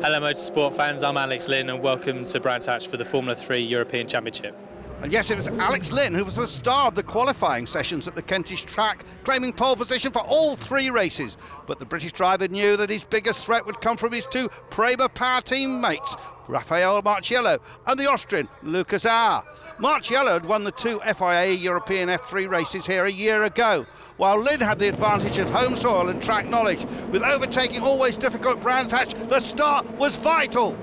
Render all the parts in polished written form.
Hello Motorsport fans, I'm Alex Lynn and welcome to Brands Hatch for the Formula 3 European Championship. And yes, it was Alex Lynn who was the star of the qualifying sessions at the Kentish track, claiming pole position for all three races. But the British driver knew that his biggest threat would come from his two Prema Powerteam mates, Raffaele Marciello and the Austrian Lucas Auer. Marciello had won the two FIA European F3 races here a year ago, while Lynn had the advantage of home soil and track knowledge. With overtaking always difficult Brands Hatch, the start was vital.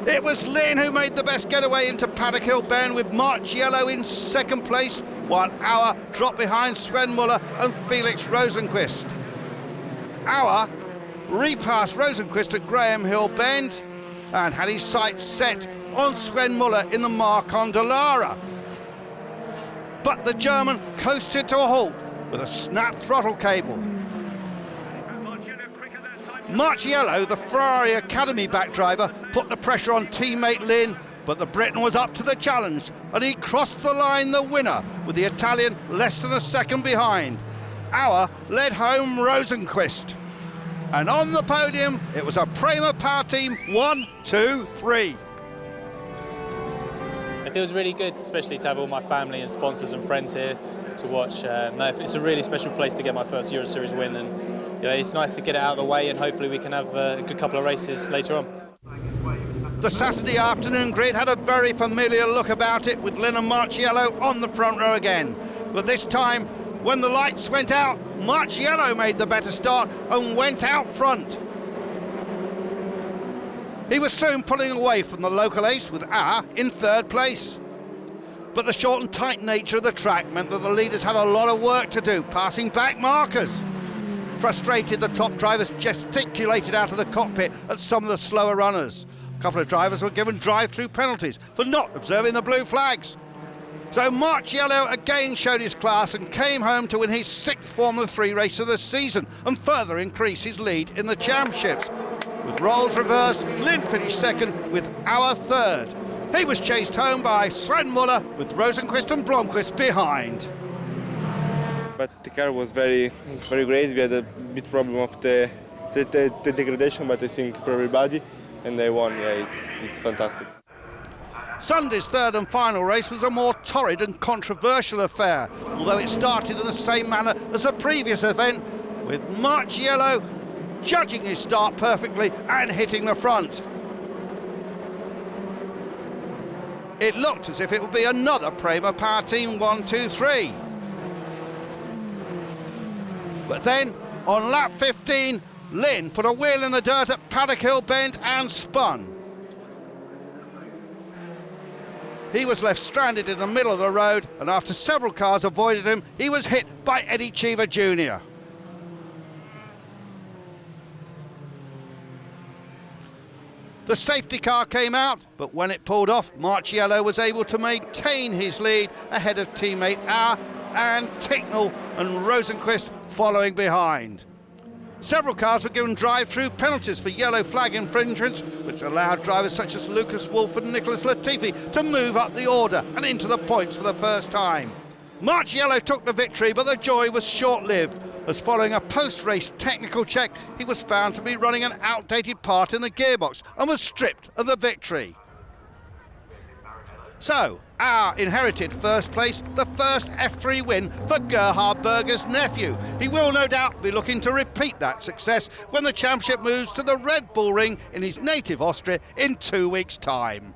It was Lynn who made the best getaway into Paddock Hill Bend, with Marciello in second place, while Auer dropped behind Sven Muller and Felix Rosenqvist. Auer repassed Rosenqvist at Graham Hill Bend and had his sights set on Sven Muller in the Marcon de Lara. But the German coasted to a halt with a snap throttle cable. Marciello, the Ferrari Academy back driver, put the pressure on teammate Lynn, but the Briton was up to the challenge and he crossed the line the winner, with the Italian less than a second behind. Auer led home Rosenqvist. And on the podium, it was a Prema Powerteam 1, 2, 3. It feels really good, especially to have all my family and sponsors and friends here to watch. It's a really special place to get my first Euro Series win, and it's nice to get it out of the way, and hopefully we can have a good couple of races later on. The Saturday afternoon grid had a very familiar look about it, with Lynn and Marciello on the front row again. But this time, when the lights went out, Marciello made the better start and went out front. He was soon pulling away from the local ace, with Auer in third place. But the short and tight nature of the track meant that the leaders had a lot of work to do, passing back markers. Frustrated, the top drivers gesticulated out of the cockpit at some of the slower runners. A couple of drivers were given drive-through penalties for not observing the blue flags. So Marciello again showed his class and came home to win his sixth Formula 3 race of the season and further increase his lead in the championships. With roles reversed, Lynn finished second with Auer third. He was chased home by Sven Muller, with Rosenqvist and Blomqvist behind. But the car was very great. We had a bit problem of the degradation, but I think for everybody, and they won. Yeah, it's fantastic. Sunday's third and final race was a more torrid and controversial affair, although it started in the same manner as the previous event, with Marciello judging his start perfectly and hitting the front. It looked as if it would be another Prema Powerteam 1, 2, 3. But then, on lap 15, Lynn put a wheel in the dirt at Paddock Hill Bend and spun. He was left stranded in the middle of the road, and after several cars avoided him, he was hit by Eddie Cheever Jr. The safety car came out, but when it pulled off, Marciello was able to maintain his lead ahead of teammate Auer and Ticknell and Rosenqvist following behind. Several cars were given drive-through penalties for yellow flag infringements, which allowed drivers such as Lucas Wolff and Nicholas Latifi to move up the order and into the points for the first time. Marciello took the victory, but the joy was short-lived, as following a post-race technical check, he was found to be running an outdated part in the gearbox and was stripped of the victory. So, Auer inherited first place, the first F3 win for Gerhard Berger's nephew. He will no doubt be looking to repeat that success when the championship moves to the Red Bull Ring in his native Austria in 2 weeks' time.